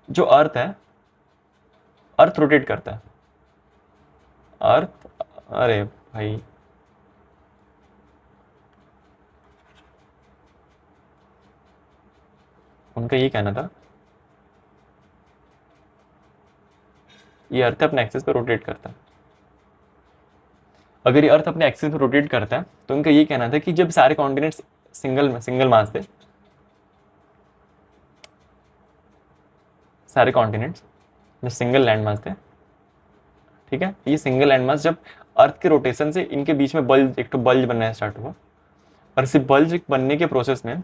जो अर्थ है, अर्थ रोटेट करता है, अर्थ, अरे भाई उनका ये कहना था ये अर्थ अपने एक्सिस पर रोटेट करता है। अगर ये अर्थ अपने एक्सिस पर रोटेट करता है तो उनका ये कहना था कि जब सारे कॉन्टिनेंट्स सिंगल मास थे, सारे कॉन्टिनेंट्स जो सिंगल लैंड मास थे, ठीक है, ये सिंगल लैंड मास जब अर्थ के रोटेशन से इनके बीच में बल्ज, एक तो बल्ज बनना स्टार्ट हुआ, और इसी बल्ज बनने के प्रोसेस में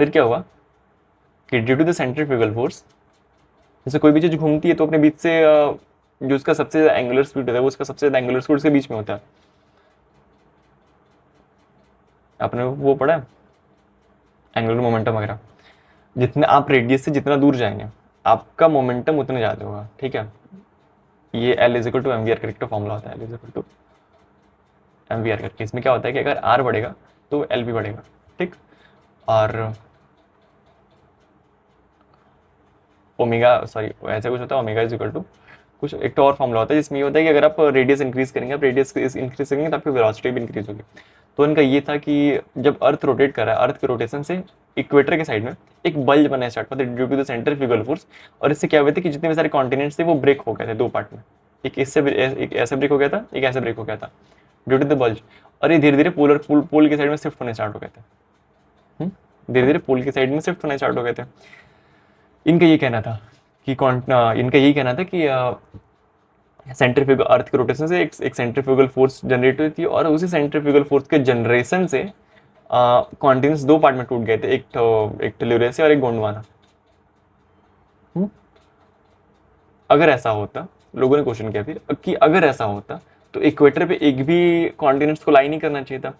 फिर क्या हुआ कि due to the centrifugal force, जैसे कोई भी चीज घूमती है तो अपने बीच से जो उसका सबसे ज्यादा एंगुलर स्पीड होता है वो उसका सबसे ज्यादा एंगुलर स्पीड उसके बीच में होता है। आपने वो पढ़ा है एंगुलर मोमेंटम वगैरह, जितने आप रेडियस से जितना दूर जाएंगे आपका मोमेंटम उतना ज़्यादा होगा, ठीक है। ये L is equal to M V R करके फॉर्मूला होता है, L is equal to M V R करके। इसमें क्या होता है कि अगर R बढ़ेगा तो L भी बढ़ेगा, ठीक। और ओमेगा, सॉरी ऐसा कुछ होता है, ओमेगा इज इक्वल टू कुछ एक तो और फॉर्मूला होता है जिसमें ये होता है कि अगर आप रेडियस इंक्रीज करेंगे, आप रेडियस इंक्रीज करेंगे तो आपकी वेलोसिटी भी इंक्रीज होगी। तो इनका ये था कि जब अर्थ रोटेट कर रहा है, अर्थ के रोटेशन से इक्वेटर के साइड में एक बल्ज बनना स्टार्ट हुआ था due to the centrifugal force, और इससे क्या हुआ था कि जितने भी सारे कॉन्टिनेंट्स थे वो ब्रेक हो गए थे दो पार्ट में, एक ऐसे ब्रेक हो गया था, एक ऐसे ब्रेक हो गया था ड्यू टू द बल्ज, और ये धीरे धीरे पोल के साइड में शिफ्ट होने स्टार्ट हो गए थे, धीरे धीरे पोल के साइड में शिफ्ट होने स्टार्ट हो गए थे। इनका ये कहना था कि इनका यही कहना था कि सेंट्रीफ्यूगल अर्थ के रोटेशन से एक सेंट्रीफ्यूगल फोर्स जनरेट हुई थी, और उसी सेंट्रीफ्यूगल फोर्स के जनरेशन से कॉन्टिनेंट्स दो पार्ट में टूट गए थे, एक तो ल्यूरेसिया और एक गोंडवाना। अगर ऐसा होता, लोगों ने क्वेश्चन किया फिर कि अगर ऐसा होता तो इक्वेटर पे एक भी कॉन्टिनेंट्स को लाई नहीं करना चाहिए था,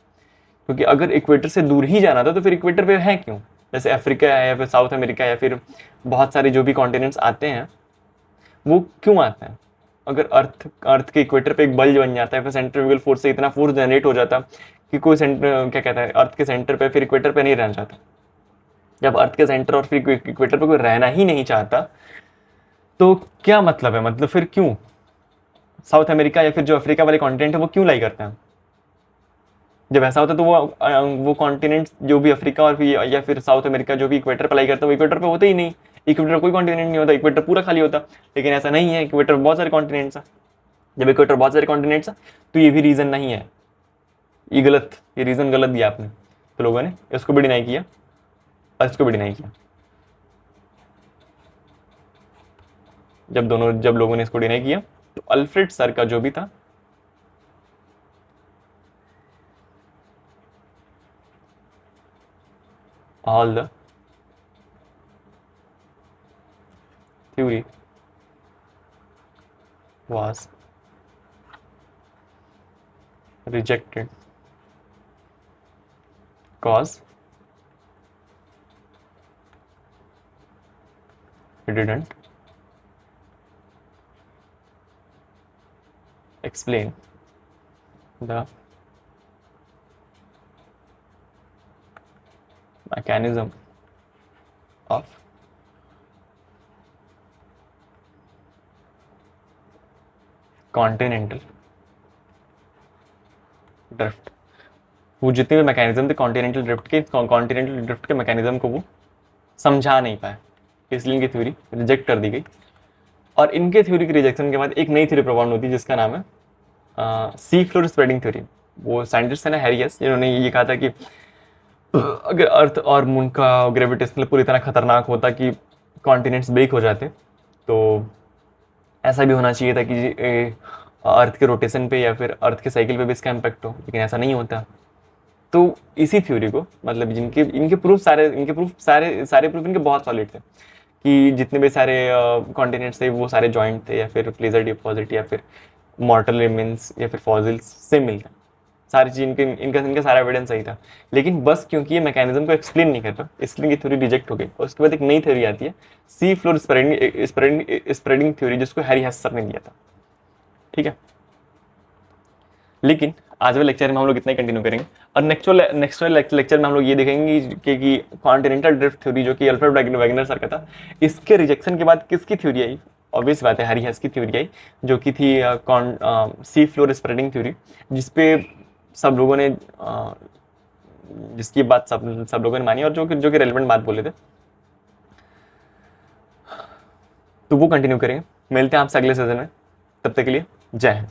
क्योंकि अगर इक्वेटर से दूर ही जाना था तो फिर इक्वेटर पे है क्यों? जैसे अफ्रीका है या फिर साउथ अमेरिका या फिर बहुत सारे जो भी कॉन्टिनेंट्स आते हैं वो क्यों आते हैं? अगर अर्थ के इक्वेटर पे एक बल्ज बन जाता है, फिर सेंट्रीफ्यूगल फोर्स से इतना फोर्स जनरेट हो जाता कि कोई सेंटर क्या कहता है अर्थ के सेंटर पे फिर इक्वेटर पे नहीं रहना चाहता। जब अर्थ के सेंटर और फिर इक्वेटर पे कोई रहना ही नहीं चाहता तो क्या मतलब है? मतलब फिर क्यों साउथ अमेरिका या फिर जो अफ्रीका वाले कॉन्टिनेंट है वो क्यों लाई करते हैं? जब ऐसा होता है तो वो कॉन्टिनेंट जो भी अफ्रीका और फिर या फिर साउथ अमेरिका जो भी इक्वेटर पर लाई करता है वो इक्वेटर पे होते ही नहीं। इक्वेटर कोई कॉन्टिनेंट नहीं होता, इक्वेटर पूरा खाली होता। लेकिन ऐसा नहीं है, इक्वेटर बहुत सारे कॉन्टिनेंट्स हैं। जब इक्वेटर बहुत सारे कॉन्टिनेंट्स हैं तो ये भी रीजन नहीं है, ये गलत, ये रीजन गलत दिया आपने। तो लोगों ने इसको भी डिनाई किया और इसको भी डिनाई किया। जब लोगों ने इसको डिनाई किया तो अल्फ्रेड सर का जो भी था all the theory was rejected cause it didn't explain the mechanism of continental drift. वो जितने भी मैकेनिज्म थे कॉन्टिनेंटल ड्रिफ्ट के मैकेनिज्म को वो समझा नहीं पाए, इसलिए इनकी थ्योरी रिजेक्ट कर दी गई। और इनके थ्योरी के रिजेक्शन के बाद एक नई थ्योरी प्रपोज होती है जिसका नाम है सी फ्लोर स्प्रेडिंग थ्योरी। वो साइंटिस्ट है ना हैरी हेस, जिन्होंने ये कहा था कि अगर अर्थ और मून का ग्रेविटेशनल पूरी तरह खतरनाक होता कि कॉन्टिनेंट्स ब्रेक हो जाते तो ऐसा भी होना चाहिए था कि अर्थ के रोटेशन पे या फिर अर्थ के साइकिल पे भी इसका इम्पैक्ट हो, लेकिन ऐसा नहीं होता। तो इसी थ्योरी को मतलब जिनके इनके प्रूफ सारे प्रूफ इनके बहुत सॉलिड थे कि जितने भी सारे कॉन्टिनेंट्स थे वो सारे जॉइंट थे या फिर प्लेजर डिपॉजिट या फिर मॉर्टल रिमेन्स या फिर फॉसिल्स से मिलते हैं। सारी चीज इनका सारा एविडेंस सही था, लेकिन बस क्योंकि ये मैकेनिज्म को एक्सप्लेन नहीं कर पाया इसलिए ये थ्योरी रिजेक्ट हो गई। और उसके बाद एक नई थ्योरी आती है सी फ्लोर स्प्रेडिंग थ्योरी, जिसको हैरी हेस सर ने दिया था। ठीक है, लेकिन आज वाले लेक्चर में हम लोग इतना ही कंटिन्यू करेंगे और नेक्स्ट वाले लेक्चर में हम लोग ये देखेंगे कि कॉन्टिनेंटल ड्रिफ्ट थ्योरी जो कि अल्फ्रेड वैगनर सर का था, इसके रिजेक्शन के बाद किसकी थ्योरी आई? ऑब्वियस बात है हैरी हेस की थ्योरी आई, जो कि थी सी फ्लोर स्प्रेडिंग थ्योरी, जिसपे सब लोगों ने जिसकी बात सब लोगों ने मानी और जो कि रेलेवेंट बात बोले थे। तो वो कंटिन्यू करेंगे, मिलते हैं आपसे अगले सेशन में, तब तक के लिए जय हिंद।